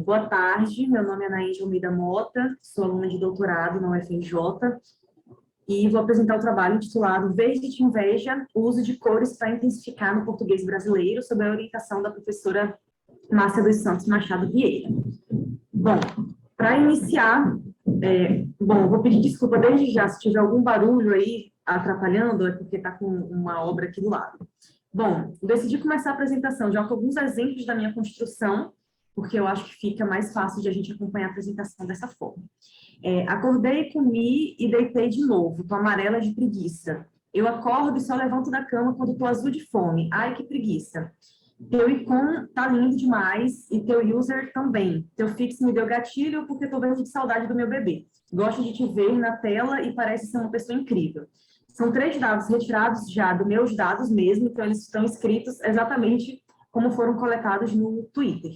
Boa tarde, meu nome é Anaíde Almeida Mota, sou aluna de doutorado na UFRJ e vou apresentar o trabalho intitulado Verde de Inveja, o uso de cores para intensificar no português brasileiro, sob a orientação da professora Márcia dos Santos Machado Vieira. Bom, para iniciar, vou pedir desculpa desde já se tiver algum barulho aí atrapalhando, é porque está com uma obra aqui do lado. Bom, decidi começar a apresentação já com alguns exemplos da minha construção, porque eu acho que fica mais fácil de a gente acompanhar a apresentação dessa forma. Acordei, comi e deitei de novo, tô amarela de preguiça. Eu acordo e só levanto da cama quando tô azul de fome. Ai, que preguiça. Teu icon tá lindo demais e teu user também. Teu fix me deu gatilho porque tô vendo de saudade do meu bebê. Gosto de te ver na tela e parece ser uma pessoa incrível. São 3 dados retirados já dos meus dados mesmo, então eles estão escritos exatamente como foram coletados no Twitter.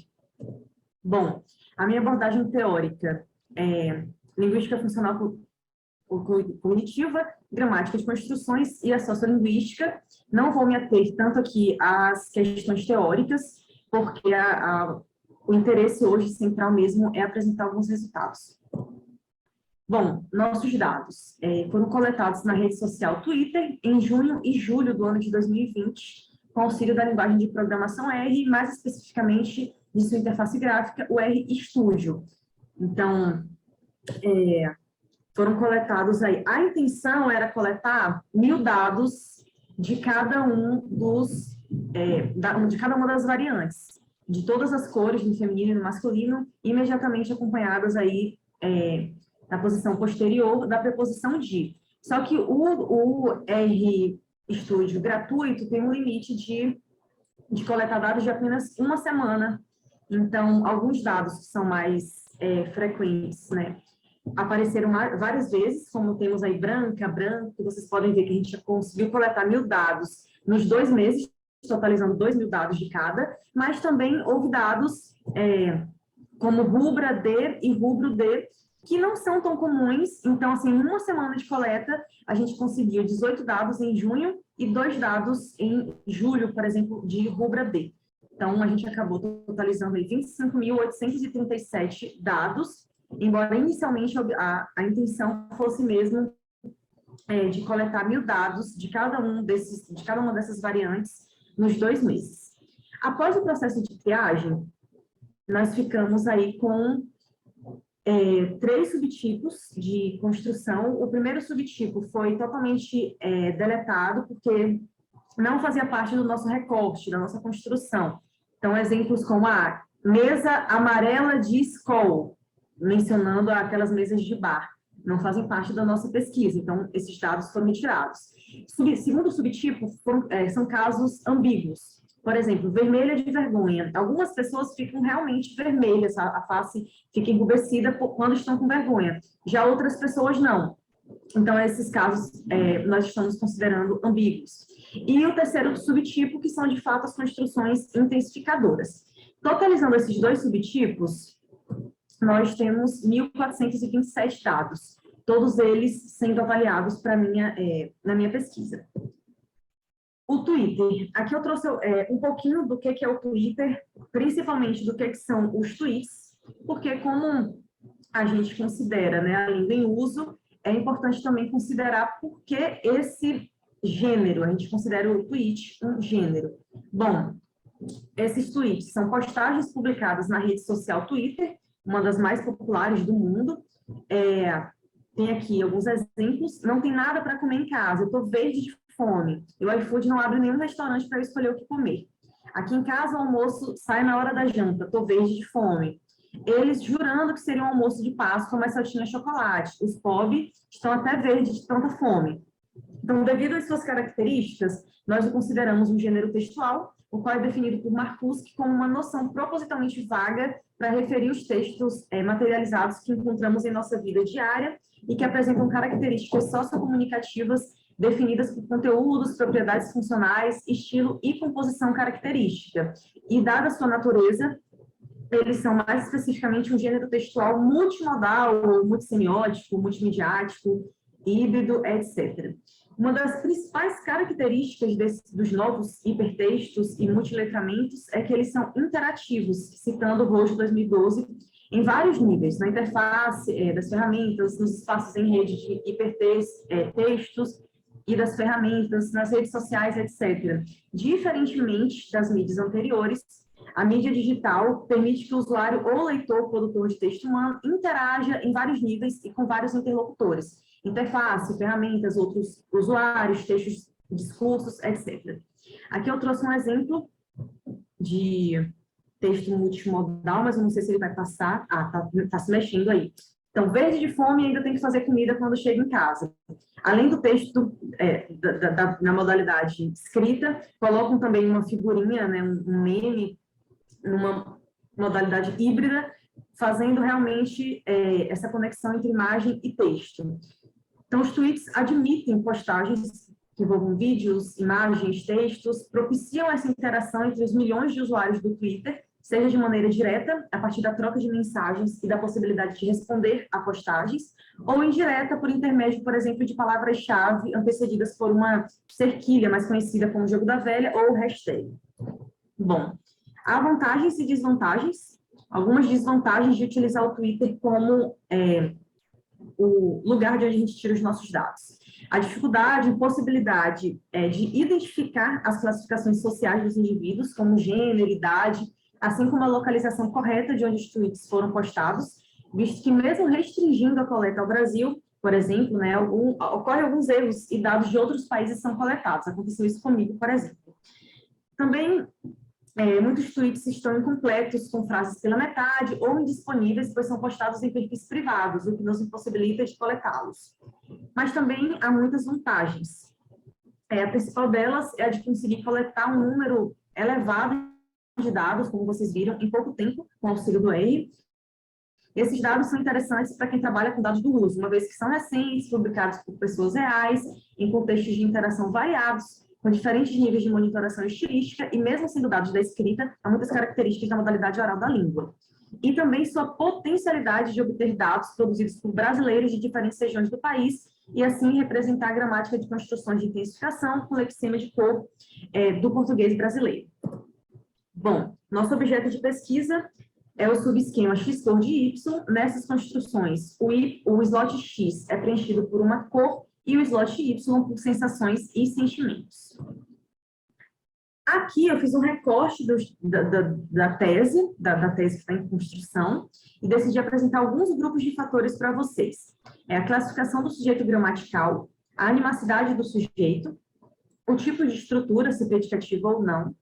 Bom, a minha abordagem teórica é linguística funcional cognitiva, gramática de construções e a sociolinguística. Não vou me ater tanto aqui às questões teóricas, porque o interesse hoje central mesmo é apresentar alguns resultados. Bom, nossos dados foram coletados na rede social Twitter em junho e julho do ano de 2020, com auxílio da linguagem de programação R, mais especificamente de sua interface gráfica, o RStudio. Então, foram coletados aí. A intenção era coletar 1000 dados de cada de cada uma das variantes, de todas as cores, no feminino e no masculino, imediatamente acompanhadas aí na posição posterior da preposição de. Só que o RStudio gratuito tem um limite de coletar dados de apenas uma semana. Então, alguns dados que são mais frequentes, né, apareceram várias vezes, como temos aí branca, branco, vocês podem ver que a gente já conseguiu coletar 1000 dados nos 2 meses, totalizando 2000 dados de cada, mas também houve dados como rubra D e rubro D, que não são tão comuns. Então, assim, em uma semana de coleta, a gente conseguiu 18 dados em junho e 2 dados em julho, por exemplo, de rubra D. Então, a gente acabou totalizando 25.837 dados, embora inicialmente a intenção fosse mesmo de coletar 1000 dados de cada uma dessas variantes nos 2 meses. Após o processo de triagem, nós ficamos aí com 3 subtipos de construção. O primeiro subtipo foi totalmente deletado, porque não fazia parte do nosso recorte, da nossa construção. Então, exemplos como a mesa amarela de Skol, mencionando aquelas mesas de bar, não fazem parte da nossa pesquisa, então esses dados foram retirados. Segundo subtipo, são casos ambíguos. Por exemplo, vermelha de vergonha. Algumas pessoas ficam realmente vermelhas, a face fica enrubescida quando estão com vergonha. Já outras pessoas não. Então, esses casos nós estamos considerando ambíguos. E o terceiro subtipo, que são, de fato, as construções intensificadoras. Totalizando esses 2 subtipos, nós temos 1.427 dados, todos eles sendo avaliados na minha pesquisa. O Twitter. Aqui eu trouxe um pouquinho do que é o Twitter, principalmente do que são os tweets, porque como a gente considera, né, a língua em uso, é importante também considerar por que esse gênero, a gente considera o tweet um gênero. Bom, esses tweets são postagens publicadas na rede social Twitter, uma das mais populares do mundo. Tem aqui alguns exemplos. Não tem nada para comer em casa, eu estou verde de fome. E o iFood não abre nenhum restaurante para eu escolher o que comer. Aqui em casa o almoço sai na hora da janta, estou verde de fome. Eles jurando que seria um almoço de Páscoa, mas só tinha chocolate. Os pobres estão até verdes de tanta fome. Então, devido às suas características, nós o consideramos um gênero textual, o qual é definido por Marcuski como uma noção propositalmente vaga para referir os textos materializados que encontramos em nossa vida diária e que apresentam características sociocomunicativas definidas por conteúdos, propriedades funcionais, estilo e composição característica. E, dada a sua natureza, eles são mais especificamente um gênero textual multimodal, multissemiótico, multimediático, híbrido, etc. Uma das principais características dos novos hipertextos e multiletramentos é que eles são interativos, citando o ROS de 2012, em vários níveis, na interface das ferramentas, nos espaços em rede de hipertextos e das ferramentas, nas redes sociais, etc. Diferentemente das mídias anteriores, a mídia digital permite que o usuário ou leitor, produtor de texto humano, interaja em vários níveis e com vários interlocutores, interface, ferramentas, outros usuários, textos, discursos, etc. Aqui eu trouxe um exemplo de texto multimodal, mas eu não sei se ele vai passar. Ah, tá se mexendo aí. Então, verde de fome ainda tem que fazer comida quando chega em casa. Além do texto na modalidade escrita, colocam também uma figurinha, né, um meme, numa modalidade híbrida, fazendo realmente essa conexão entre imagem e texto. Então, os tweets admitem postagens que envolvam vídeos, imagens, textos, propiciam essa interação entre os milhões de usuários do Twitter, seja de maneira direta, a partir da troca de mensagens e da possibilidade de responder a postagens, ou indireta, por intermédio, por exemplo, de palavras-chave antecedidas por uma cerquilha, mais conhecida como jogo da velha, ou hashtag. Bom, há vantagens e desvantagens. Algumas desvantagens de utilizar o Twitter como o lugar de onde a gente tira os nossos dados. A dificuldade, impossibilidade de identificar as classificações sociais dos indivíduos, como gênero, idade, assim como a localização correta de onde os tweets foram postados, visto que mesmo restringindo a coleta ao Brasil, por exemplo, né, ocorre alguns erros e dados de outros países são coletados. Aconteceu isso comigo, por exemplo. Também muitos tweets estão incompletos, com frases pela metade, ou indisponíveis, pois são postados em perfis privados, o que nos impossibilita de coletá-los. Mas também há muitas vantagens. A principal delas é a de conseguir coletar um número elevado de dados, como vocês viram, em pouco tempo, com o auxílio do R. Esses dados são interessantes para quem trabalha com dados do uso, uma vez que são recentes, publicados por pessoas reais, em contextos de interação variados, com diferentes níveis de monitoração estilística, e mesmo sendo dados da escrita, há muitas características da modalidade oral da língua. E também sua potencialidade de obter dados produzidos por brasileiros de diferentes regiões do país, e assim representar a gramática de construções de intensificação com lexema de cor do português brasileiro. Bom, nosso objeto de pesquisa é o subesquema X cor de Y. Nessas construções, o slot X é preenchido por uma cor e o slot Y por sensações e sentimentos. Aqui eu fiz um recorte da tese que está em construção, e decidi apresentar alguns grupos de fatores para vocês. A classificação do sujeito gramatical, a animacidade do sujeito, o tipo de estrutura, se predicativa ou não,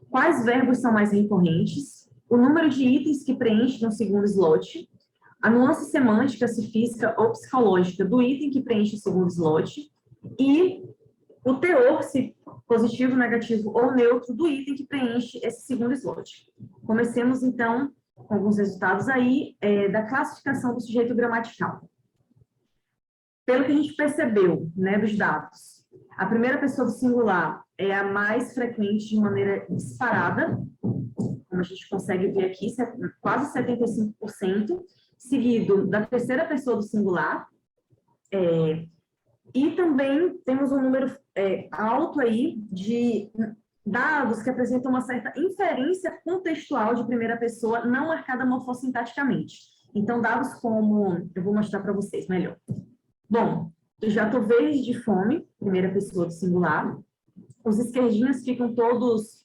quais verbos são mais recorrentes, o número de itens que preenche no segundo slot, a nuance semântica, se física ou psicológica, do item que preenche o segundo slot, e o teor, se positivo, negativo ou neutro, do item que preenche esse segundo slot. Comecemos, então, com alguns resultados aí da classificação do sujeito gramatical. Pelo que a gente percebeu, né, dos dados, a primeira pessoa do singular é a mais frequente de maneira disparada, como a gente consegue ver aqui, quase 75%, seguido da terceira pessoa do singular, e também temos um número alto aí de dados que apresentam uma certa inferência contextual de primeira pessoa não marcada morfossintaticamente. Então, dados como... Eu vou mostrar para vocês melhor. Bom, eu já estou verde de fome, primeira pessoa do singular. Os esquerdinhos ficam todos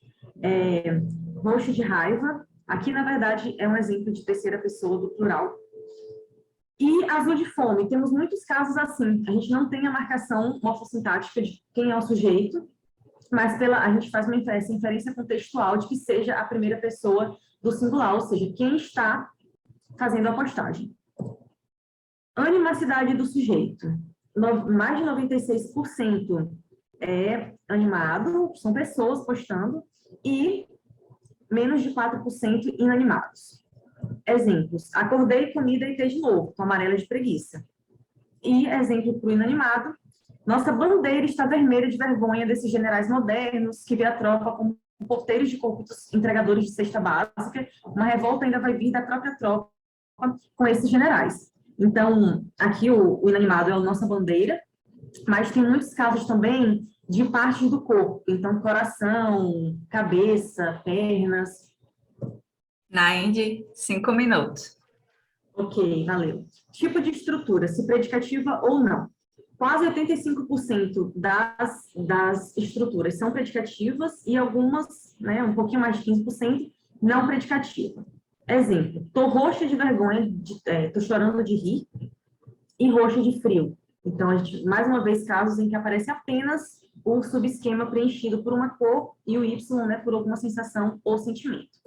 roxo de raiva. Aqui, na verdade, é um exemplo de terceira pessoa do plural. E azul de fome, temos muitos casos assim. A gente não tem a marcação morfossintática de quem é o sujeito, mas a gente faz essa inferência contextual de que seja a primeira pessoa do singular, ou seja, quem está fazendo a postagem. Animacidade do sujeito. Mais de 96% é animado, são pessoas postando, e menos de 4% inanimados. Exemplos: acordei, comida e de novo, com amarela de preguiça. E exemplo para o inanimado: nossa bandeira está vermelha de vergonha desses generais modernos que vê a tropa como porteiros de corruptos entregadores de cesta básica. Uma revolta ainda vai vir da própria tropa com esses generais. Então, aqui o inanimado é a nossa bandeira, mas tem muitos casos também de partes do corpo, então coração, cabeça, pernas. Nainde, 5 minutos. Ok, valeu. Tipo de estrutura, se predicativa ou não. Quase 85% das estruturas são predicativas e algumas, né, um pouquinho mais de 15%, não predicativa. Exemplo, tô roxa de vergonha, tô chorando de rir, e roxa de frio. Então, a gente, mais uma vez, casos em que aparece apenas o subesquema preenchido por uma cor e o Y, né, por alguma sensação ou sentimento.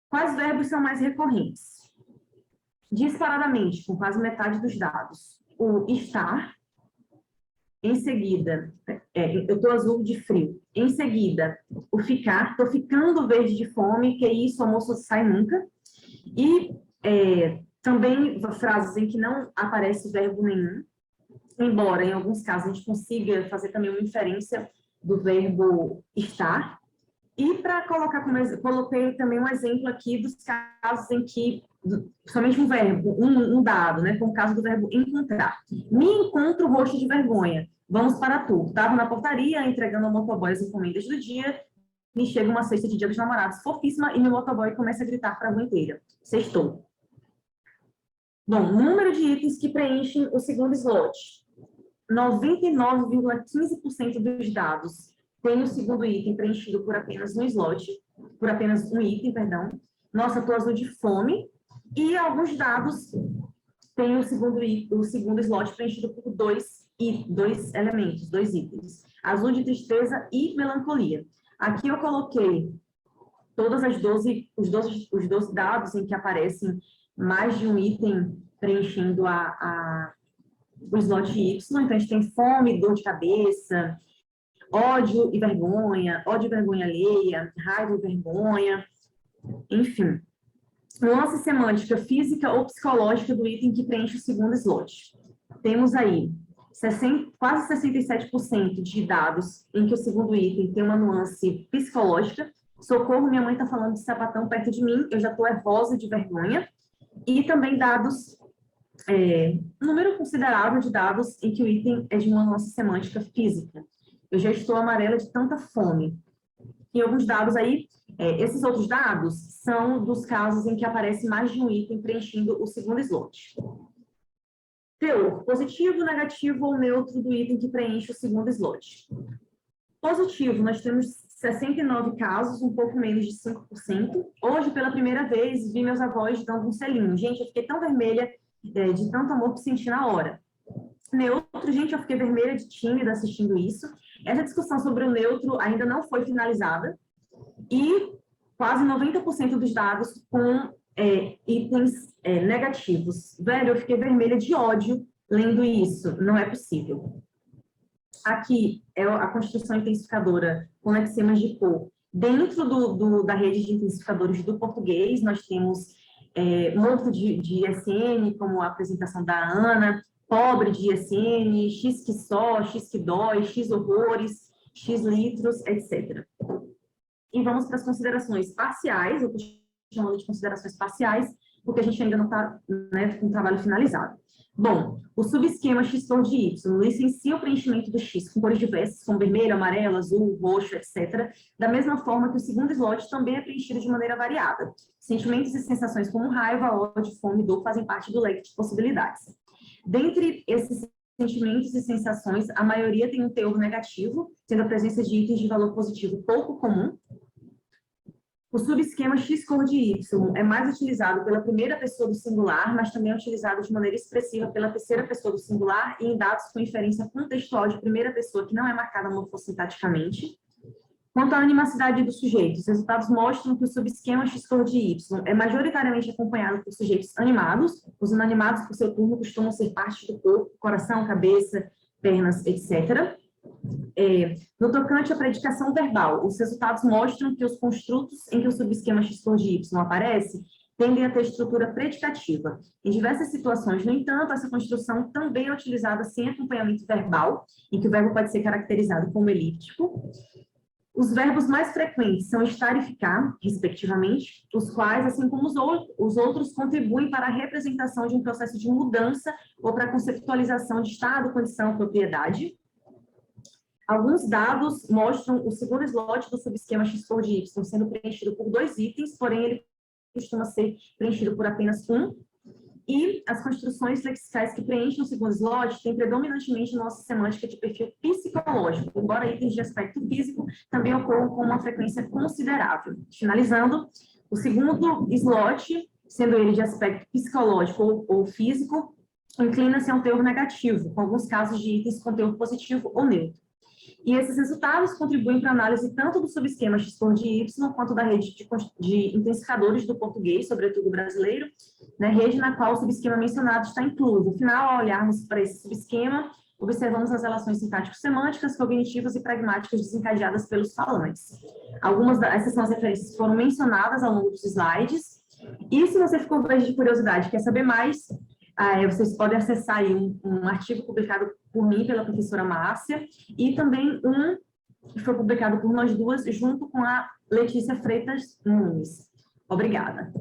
Quais verbos são mais recorrentes? Disparadamente, com quase metade dos dados. O estar, em seguida, eu estou azul de frio. Em seguida, o ficar, estou ficando verde de fome, que isso, almoço sai nunca. E também frases em que não aparece verbo nenhum, embora em alguns casos a gente consiga fazer também uma inferência do verbo estar. E para colocar coloquei também um exemplo aqui dos casos em que somente um verbo, um dado, né, como o caso do verbo encontrar. Me encontro roxo de vergonha. Vamos para tu. Estava na portaria entregando ao motoboy as encomendas do dia. Me chega uma cesta de Dia dos Namorados fofíssima e meu motoboy começa a gritar para a rua inteira. Sextou. Bom, número de itens que preenchem o segundo slot. 99,15% dos dados tem o segundo item preenchido por apenas um slot, por apenas um item, perdão. Nossa, estou azul de fome. E alguns dados têm o segundo slot preenchido por dois elementos, dois itens. Azul de tristeza e melancolia. Aqui eu coloquei todas os 12 dados em que aparecem mais de um item preenchendo o slot Y. Então, a gente tem fome, dor de cabeça, ódio e vergonha alheia, raiva e vergonha, enfim. Nuance semântica física ou psicológica do item que preenche o segundo slot. Temos aí quase 67% de dados em que o segundo item tem uma nuance psicológica. Socorro, minha mãe está falando de sapatão perto de mim, eu já estou nervosa de vergonha. E também dados, número considerável de dados em que o item é de uma nuance semântica física. Eu já estou amarela de tanta fome. E alguns dados aí, esses outros dados são dos casos em que aparece mais de um item preenchendo o segundo slot. Teor, positivo, negativo ou neutro do item que preenche o segundo slot. Positivo, nós temos 69 casos, um pouco menos de 5%. Hoje, pela primeira vez, vi meus avós dando um selinho. Gente, eu fiquei tão vermelha de tanto amor que senti na hora. Neutro, gente, eu fiquei vermelha de tímida assistindo isso. Essa discussão sobre o neutro ainda não foi finalizada. E quase 90% dos dados com itens negativos. Velho, eu fiquei vermelha de ódio lendo isso. Não é possível. Aqui é a constituição intensificadora com lexemas de cor. Dentro da rede de intensificadores do português, nós temos morto de ISN, como a apresentação da Ana, pobre de ISN, X que só, X que dói, X horrores, X litros, etc. E vamos para as considerações parciais, eu estou chamando de considerações parciais, porque a gente ainda não está, né, com o trabalho finalizado. Bom, o subesquema X cor de Y licencia o preenchimento do X com cores diversas, como vermelho, amarelo, azul, roxo, etc., da mesma forma que o segundo slot também é preenchido de maneira variada. Sentimentos e sensações como raiva, ódio, fome e dor fazem parte do leque de possibilidades. Dentre esses sentimentos e sensações, a maioria tem um teor negativo, sendo a presença de itens de valor positivo pouco comum. O subesquema X cor de Y é mais utilizado pela primeira pessoa do singular, mas também é utilizado de maneira expressiva pela terceira pessoa do singular e em dados com inferência contextual de primeira pessoa que não é marcada morfossintaticamente. Quanto à animacidade dos sujeitos, os resultados mostram que o subesquema X cor de Y é majoritariamente acompanhado por sujeitos animados. Os inanimados, por seu turno, costumam ser parte do corpo, coração, cabeça, pernas, etc. No tocante à predicação verbal, os resultados mostram que os construtos em que o subesquema X cor de Y aparece tendem a ter estrutura predicativa. Em diversas situações, no entanto, essa construção também é utilizada sem acompanhamento verbal, em que o verbo pode ser caracterizado como elíptico. Os verbos mais frequentes são estar e ficar, respectivamente, os quais, assim como os outros, contribuem para a representação de um processo de mudança ou para a conceptualização de estado, condição, propriedade. Alguns dados mostram o segundo slot do subesquema X por de Y sendo preenchido por 2 itens, porém ele costuma ser preenchido por apenas um. E as construções lexicais que preenchem o segundo slot têm predominantemente nossa semântica de perfil psicológico, embora itens de aspecto físico também ocorram com uma frequência considerável. Finalizando, o segundo slot, sendo ele de aspecto psicológico ou físico, inclina-se a um teor negativo, com alguns casos de itens com teor positivo ou neutro. E esses resultados contribuem para a análise tanto do subesquema X por de Y, quanto da rede de intensificadores do português, sobretudo brasileiro, né, rede na qual o subesquema mencionado está incluso. No final, ao olharmos para esse subesquema, observamos as relações sintático-semânticas, cognitivas e pragmáticas desencadeadas pelos falantes. Essas são as referências que foram mencionadas ao longo dos slides. E se você ficou com de curiosidade, quer saber mais, vocês podem acessar aí um artigo publicado por mim, pela professora Márcia, e também um que foi publicado por nós duas, junto com a Letícia Freitas Nunes. Obrigada.